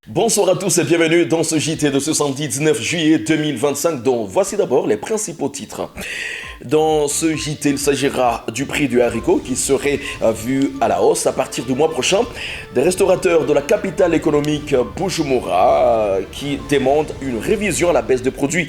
Bonsoir à tous et bienvenue dans ce JT de ce samedi 19 juillet 2025 dont voici d'abord les principaux titres. Dans ce JT, il s'agira du prix du haricot qui serait vu à la hausse à partir du mois prochain. Des restaurateurs de la capitale économique Bujumbura qui demandent une révision à la baisse des produits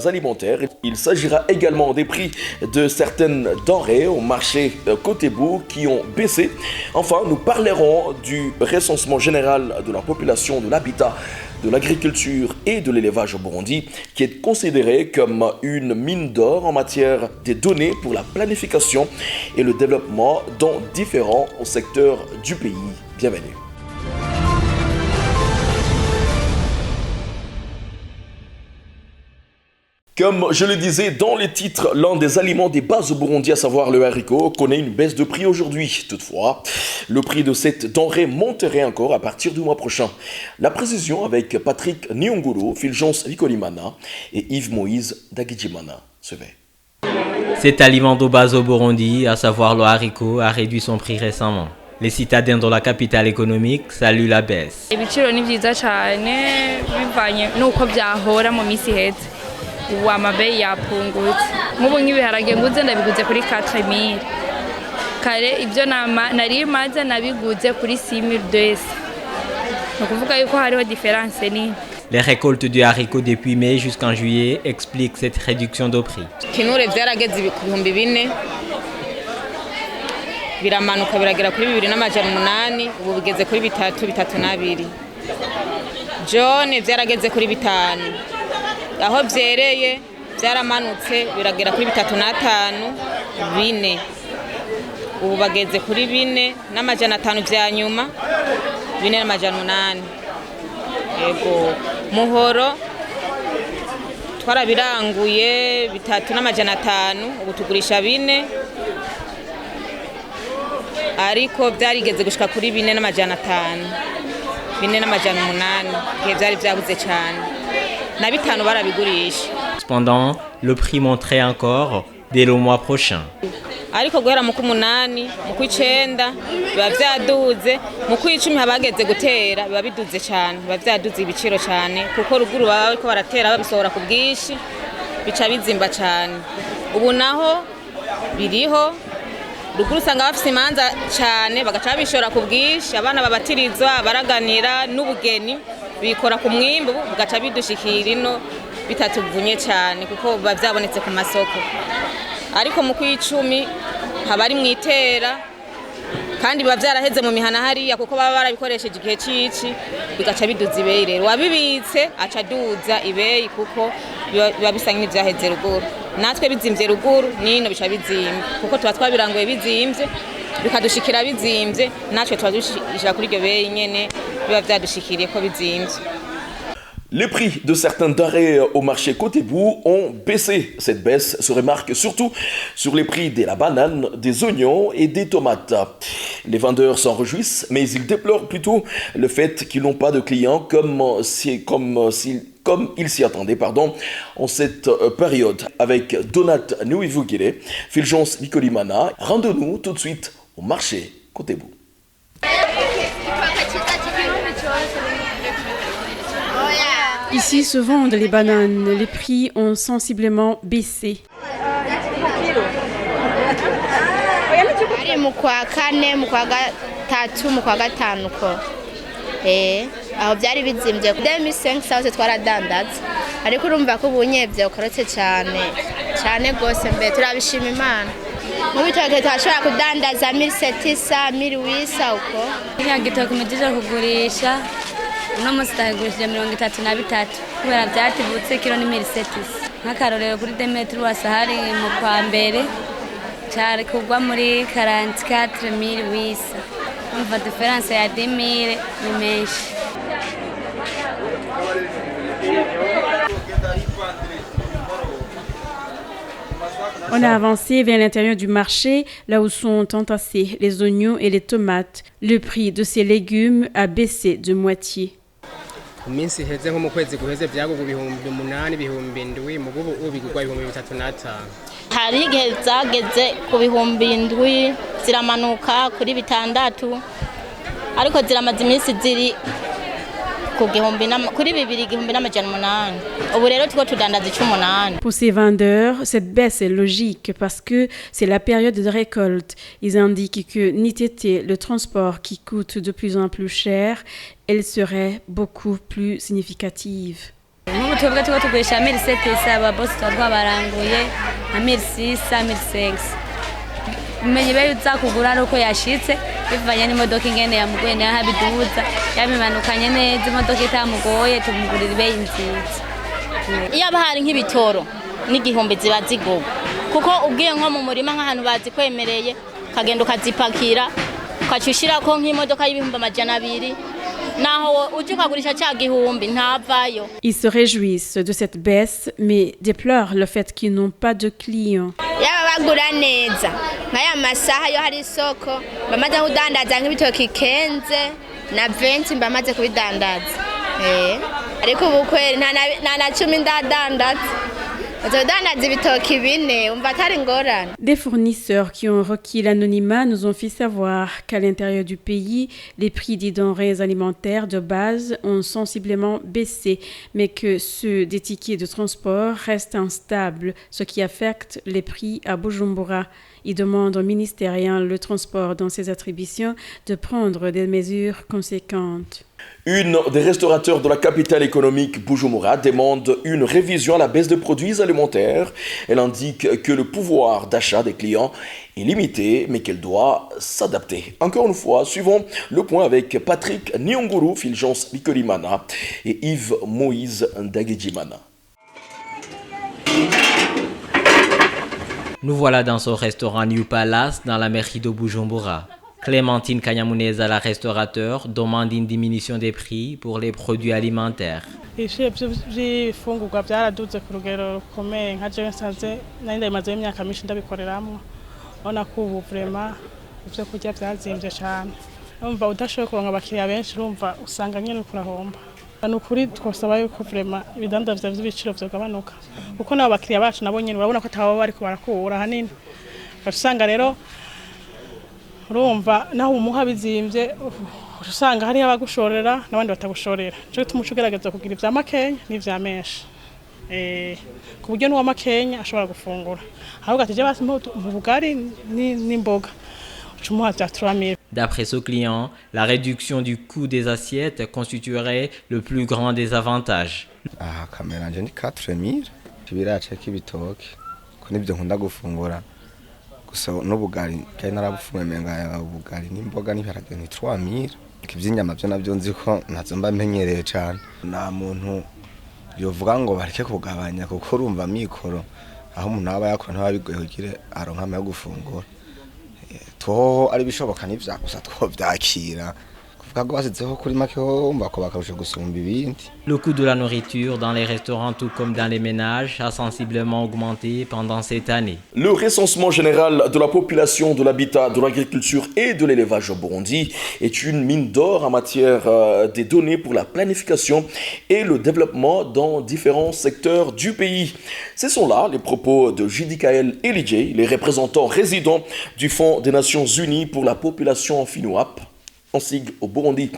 alimentaires. Il s'agira également des prix de certaines denrées au marché Kotebu qui ont baissé. Enfin, nous parlerons du recensement général de la population, de l'habitat, de l'agriculture et de l'élevage au Burundi, qui est considéré comme une mine d'or en matière des données pour la planification et le développement dans différents secteurs du pays. Bienvenue. Comme je le disais dans les titres, l'un des aliments des bases au Burundi, à savoir le haricot, connaît une baisse de prix aujourd'hui. Toutefois, le prix de cette denrée monterait encore à partir du mois prochain. La précision avec Patrick Nyonguru, Fulgence Vikolimana et Yves Moïse Dagijimana se fait. Cet aliment de base au Burundi, à savoir le haricot, a réduit son prix récemment. Les citadins de la capitale économique saluent la baisse. ubu amabeyi yapungutse nk'ubu nk'ibiharage nguze ndabiguze kuri 4000 kare ibyo nari maze nabiguze kuri 6200 ni ukuvuga yuko hariho différence nini. Les récoltes du haricot depuis mai jusqu'en juillet expliquent cette réduction de prix. Kinure byarageze ku 4000 biramanuka biragera kuri 2800 ubu bigeze kuri 3200 John byarageze kuri 5 aho byereye byaramanutse biragera kuri 3,5 4 ubu bageze kuri 4,500 bya nyuma 4,800 yego muhoro twarabiranguye 3,500 ubu tugurisha 4 ariko byarigeze gushika kuri 4,500 4,800 igihe byari byabuze cyane. Cependant, le prix monterait encore dès le mois prochain. Ariko guhera mu kumunani mu kw'icenda biba vyaduze mu kw'icumi habageze gutera biba biduze cyane biba vyaduze ibiciro cyane kuko ruguru baba bariko baratera babisohora ku bwishi bica bizimba cyane. Ubu naho biriho ruguru usanga bafise imanza cyane bagaca bishora ku bwishi abana babatirizwa baraganira n'ubugeni bikora ku mwimbu bugaca bidushikira ino bitatuvunye cyane kuko biba byabonetse ku masoko. Ariko mu kw'icumi haba ari mwitera kandi biba byaraheze mu mihana hariya kuko baba barabikoresheje igihe cici bigaca biduza ibeyi. Rero wabibitse aca duza ibeyi kuko biba bisa nk'ivyaheze ruguru. Natwe bizimvye ruguru nino bica bizimvye kuko tuba twabiranguye bizimvye bikadushikira bizimvye natwe twadushikira kuri iryo beyi nyene biba vyadushikiriye ko bizimvye. Les prix de certains denrées au marché Kotebu ont baissé. Cette baisse se remarque surtout sur les prix de la banane, des oignons et des tomates. Les vendeurs s'en réjouissent, mais ils déplorent plutôt le fait qu'ils n'ont pas de clients comme ils s'y attendaient en cette période. Avec Donat Nuivugire, Fulgence Vikolimana, rendez-nous tout de suite au marché Kotebu. Ici se vendent les bananes. Les prix ont sensiblement baissé. Mu kwa kane mu kwa gatatu mu kwa gatanu ko aho byari bizimvye 2500 twaradandaza ariko urumva ko ubunyevye ukarotse cyane gose mbe turabishima Imana mu bitoke twashobora kudandaza 1700 1800 uko Igitoke mugije kugurisha uno musi tagurishije 33 kubera byatibutse kilo ni 1700 nk'akarorero kuri Demetri wasahari mu kwa mbere cyari kugwa muri 44000 umva difference ya 10000 ni menshi. On a avancé vers l'intérieur du marché, là où sont entassés les oignons et les tomates. Le prix de ces légumes a baissé de moitié. Iminsi heze nko mu kwezi guheze byagugu 8,000 7,000 mugubu ubigurwa 3,500. Hari igihe zageze ku 7,000 ziramanuka kuri 6, ariko ziramaze iminsi ziri Pour ces vendeurs, cette baisse est logique parce que c'est la période de récolte. Ils indiquent que NITT, le transport qui coûte de plus en plus cher, elle serait beaucoup plus significative. Nk'ubu twebwe turiko tugurisha 1700 ababosi tuba twabaranguye nka 1600 1500 umenye be uza kugura ari uko yashitse bivanye n'imodoka ingene yamugoye nayo habiduza yabimanukanye neza imodoka itamugoye tumugurira ibeyi nziza. Iyo aba hari nk'ibitoro n'igihumbi ziba zigoga kuko ubwiye nko mu murima nk'ahantu bazikwemereye ukagenda ukazipakira ukacushirako nk'imodoka y'ibihumbi 200 Ils se réjouissent de cette baisse, mais déplorent le fait qu'ils n'ont pas de clients. Des fournisseurs qui ont requis l'anonymat nous ont fait savoir qu'à l'intérieur du pays, les prix des denrées alimentaires de base ont sensiblement baissé, mais que ceux des tickets de transport restent instables, ce qui affecte les prix à Bujumbura. Ils demandent au ministériel le transport dans ses attributions de prendre des mesures conséquentes. Une des restaurateurs de la capitale économique Bujumbura demande une révision à la baisse des produits alimentaires. Elle indique que le pouvoir d'achat des clients est limité, mais qu'elle doit s'adapter. Encore une fois, suivons le point avec Patrick Nyonguru, Fulgence Bikolimana et Yves Moïse Ndagejimana. Nous voilà dans ce restaurant New Palace dans la mairie de Bujumbura. Clémentine Kanyamuneza, la restaurateur, demande une diminution des prix pour les produits alimentaires. Ibifungurwa byaraduze ku rugero rukomeye nka jewe nsanze nari ndamaze imyaka myinshi ndabikoreramo ubona ko ubu vraiment ibyo kurya byazimbye cyane urumva udashoboye kuronka abakiriya benshi urumva usanga nyine kurahomba ni ukuri twasaba yuko vraiment ibidandazwa by'ibiciro byagabanuka kuko nabo bakiriya bacu nabo nyine urabona ko atabo bariko barakura hanini usanga rero urumva naho umuha bizimbye usanga hari abagushorera n'abandi batagushorera cyo gituma ugerageza kugira ibya makenya n'ivya menshi ku buryo n'uwa makenya ashobora gufungura ahubwo atije basi mu bugari n'imboga cumuha bya 3000. D'après ce client, la réduction du coût des assiettes constituerait le plus grand des avantages. Kamera nje ni 4000 kibiraca k'ibitoke ko nibyo nkunda gufungura gusa n'ubugari kandi narabufunga menga ubugari n'imboga n'ibiharage ni 3000 ivy'inyama byo navyo nzi ko nazo mba menyereye cyane nta muntu yovuga ngo bareke kugabanya kuko urumva mikoro aho umuntu aba yakora ntababigoye kugire aronka amaye gufungura toho ari bishoboka n'ivya gusa two vyakira. Le coût de la nourriture dans les restaurants tout comme dans les ménages a sensiblement augmenté pendant cette année. Le recensement général de la population, de l'habitat, de l'agriculture et de l'élevage au Burundi est une mine d'or en matière des données pour la planification et le développement dans différents secteurs du pays. Ce sont là les propos de Jidikael Elijé, les représentants résidents du Fonds des Nations Unies pour la population FINUAP. En sigle au Burundi.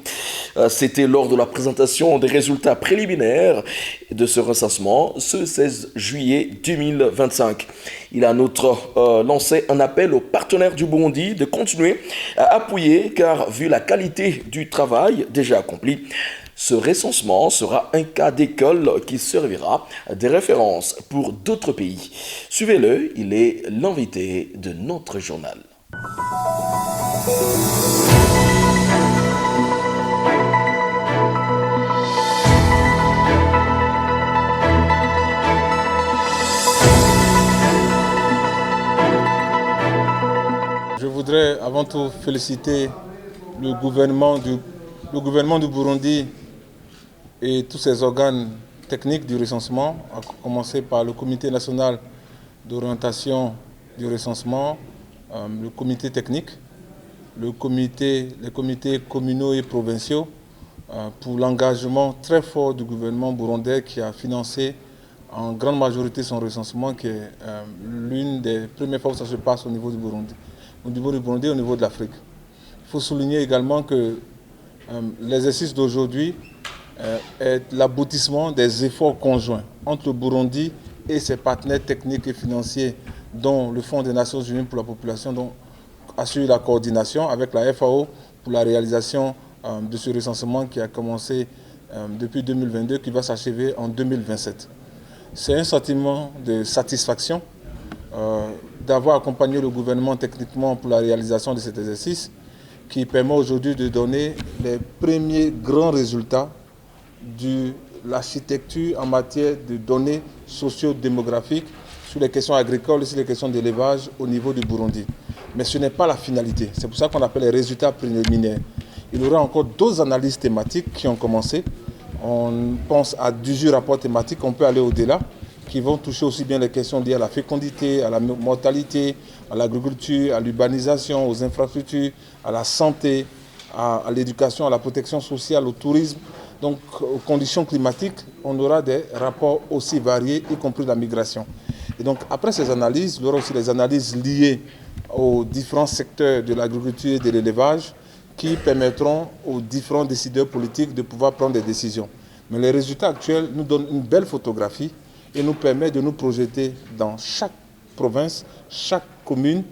C'était lors de la présentation des résultats préliminaires de ce recensement ce 16 juillet 2025. Il a en outre lancé un appel aux partenaires du Burundi de continuer à appuyer car vu la qualité du travail déjà accompli, ce recensement sera un cas d'école qui servira de référence pour d'autres pays. Suivez-le, il est l'invité de notre journal. Je voudrais avant tout féliciter le gouvernement du Burundi et tous ses organes techniques du recensement, à commencer par le Comité national d'orientation du recensement, le comité technique, les comités communaux et provinciaux, pour l'engagement très fort du gouvernement burundais qui a financé en grande majorité son recensement, qui est l'une des premières fois où ça se passe au niveau du Burundi et au niveau de l'Afrique. Il faut souligner également que l'exercice d'aujourd'hui est l'aboutissement des efforts conjoints entre le Burundi et ses partenaires techniques et financiers, dont le Fonds des Nations Unies pour la population, dont assure la coordination avec la FAO pour la réalisation de ce recensement qui a commencé depuis 2022, qui va s'achever en 2027. C'est un sentiment de satisfaction d'avoir accompagné le gouvernement techniquement pour la réalisation de cet exercice qui permet aujourd'hui de donner les premiers grands résultats de l'architecture en matière de données socio-démographiques sur les questions agricoles et sur les questions d'élevage au niveau du Burundi. Mais ce n'est pas la finalité. C'est pour ça qu'on appelle les résultats préliminaires. Il y aura encore d'autres analyses thématiques qui ont commencé. On pense à 18 rapports thématiques, on peut aller au-delà, qui vont toucher aussi bien les questions liées à la fécondité, à la mortalité, à l'agriculture, à l'urbanisation, aux infrastructures, à la santé, à l'éducation, à la protection sociale, au tourisme. Donc, aux conditions climatiques, on aura des rapports aussi variés, y compris la migration. Et donc, après ces analyses, il y aura aussi les analyses liées aux différents secteurs de l'agriculture et de l'élevage qui permettront aux différents décideurs politiques de pouvoir prendre des décisions. Mais les résultats actuels nous donnent une belle photographie et nous permettent de nous projeter dans chaque province, chaque commune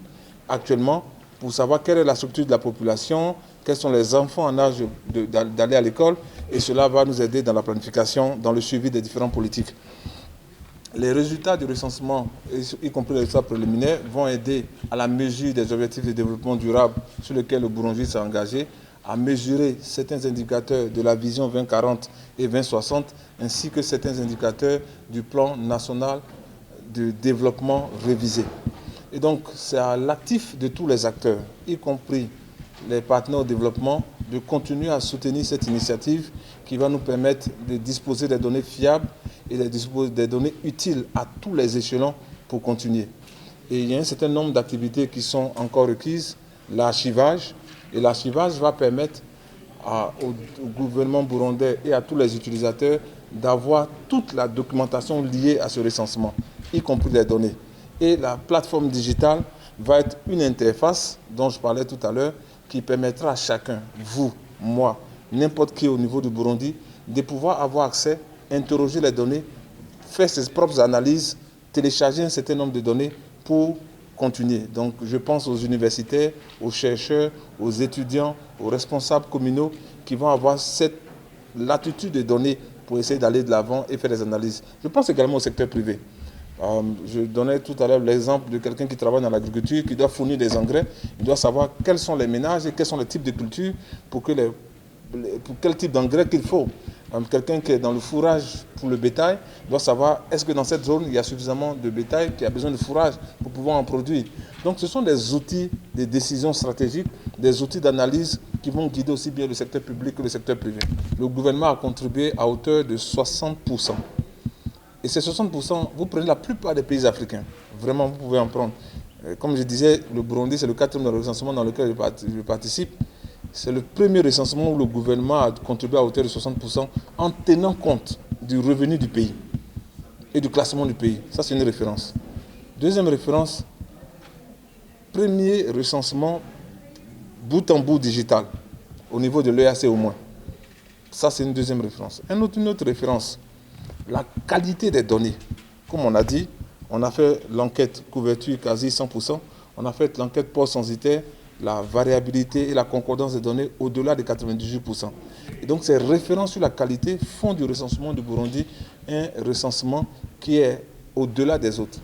actuellement pour savoir quelle est la structure de la population, quels sont les enfants en âge d'aller à l'école, et cela va nous aider dans la planification, dans le suivi des différentes politiques. Les résultats du recensement, y compris les résultats préliminaires, vont aider à la mesure des objectifs de développement durable sur lesquels le Burundi s'est engagé, à mesurer certains indicateurs de la vision 2040 et 2060, ainsi que certains indicateurs du plan national de développement révisé. Et donc, c'est à l'actif de tous les acteurs, y compris les partenaires au développement, de continuer à soutenir cette initiative qui va nous permettre de disposer des données fiables et de disposer des données utiles à tous les échelons pour continuer. Et il y a un certain nombre d'activités qui sont encore requises, l'archivage, et l'archivage va permettre au gouvernement burundais et à tous les utilisateurs d'avoir toute la documentation liée à ce recensement, y compris les données. Et la plateforme digitale va être une interface dont je parlais tout à l'heure, qui permettra à chacun, vous, moi, n'importe qui au niveau du Burundi, de pouvoir avoir accès, interroger les données, faire ses propres analyses, télécharger un certain nombre de données pour continuer. Donc je pense aux universitaires, aux chercheurs, aux étudiants, aux responsables communaux qui vont avoir cette latitude de données pour essayer d'aller de l'avant et faire des analyses. Je pense également au secteur privé. Je donnais tout à l'heure l'exemple de quelqu'un qui travaille dans l'agriculture, qui doit fournir des engrais. Il doit savoir quels sont les ménages et quels sont les types de cultures pour quel type d'engrais qu'il faut. Quelqu'un qui est dans le fourrage pour le bétail doit savoir est-ce que dans cette zone il y a suffisamment de bétail qui a besoin de fourrage pour pouvoir en produire. Donc ce sont des outils de décision stratégique, des outils d'analyse qui vont guider aussi bien le secteur public que le secteur privé. Le gouvernement a contribué à hauteur de 60%. Et ces 60%, vous prenez la plupart des pays africains. Vraiment, vous pouvez en prendre. Comme je disais, le Burundi, c'est le 4e recensement dans lequel je participe. C'est le premier recensement où le gouvernement a contribué à hauteur de 60% en tenant compte du revenu du pays et du classement du pays. Ça, c'est une référence. Deuxième référence, premier recensement bout en bout digital, au niveau de l'EAC au moins. Ça, c'est une deuxième référence. Une autre référence, la qualité des données. Comme on a dit, on a fait l'enquête couverture quasi 100%, on a fait l'enquête post-censitaire, la variabilité et la concordance des données au-delà de 98%. Et donc ces références sur la qualité font du recensement du Burundi un recensement qui est au-delà des autres.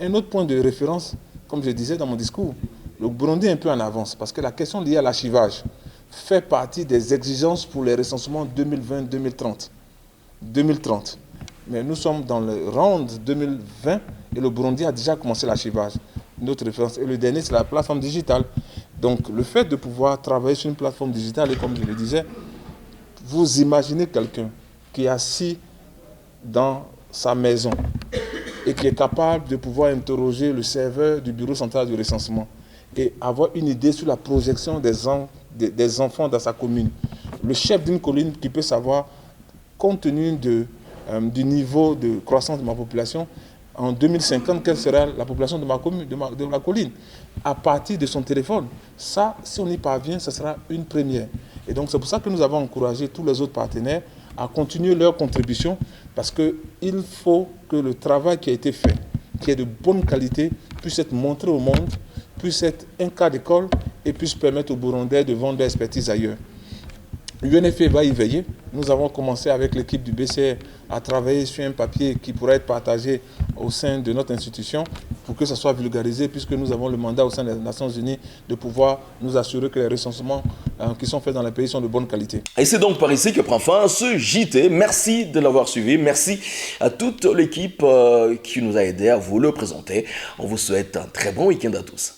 Un autre point de référence, comme je disais dans mon discours, le Burundi est un peu en avance parce que la question liée à l'archivage fait partie des exigences pour les recensements 2020-2030. Mais nous sommes dans le round 2020 et le Burundi a déjà commencé l'archivage. Une autre référence. Et le dernier, c'est la plateforme digitale. Donc le fait de pouvoir travailler sur une plateforme digitale, et comme je le disais, vous imaginez quelqu'un qui est assis dans sa maison et qui est capable de pouvoir interroger le serveur du bureau central du recensement et avoir une idée sur la projection des enfants dans sa commune. Le chef d'une colline qui peut savoir, compte tenu du niveau de croissance de ma population, en 2050, quelle sera la population de ma commune, de la colline, à partir de son téléphone. Ça, si on y parvient, ce sera une première. Et donc, c'est pour ça que nous avons encouragé tous les autres partenaires à continuer leur contribution parce qu'il faut que le travail qui a été fait, qui est de bonne qualité, puisse être montré au monde, puisse être un cas d'école et puisse permettre aux Burundais de vendre leur expertise ailleurs. L'UNFPA va y veiller. Nous avons commencé avec l'équipe du BCR à travailler sur un papier qui pourrait être partagé au sein de notre institution pour que ça soit vulgarisé, puisque nous avons le mandat au sein des Nations Unies de pouvoir nous assurer que les recensements qui sont faits dans les pays sont de bonne qualité. Et c'est donc par ici que prend fin ce JT. Merci de l'avoir suivi. Merci à toute l'équipe qui nous a aidés à vous le présenter. On vous souhaite un très bon week-end à tous.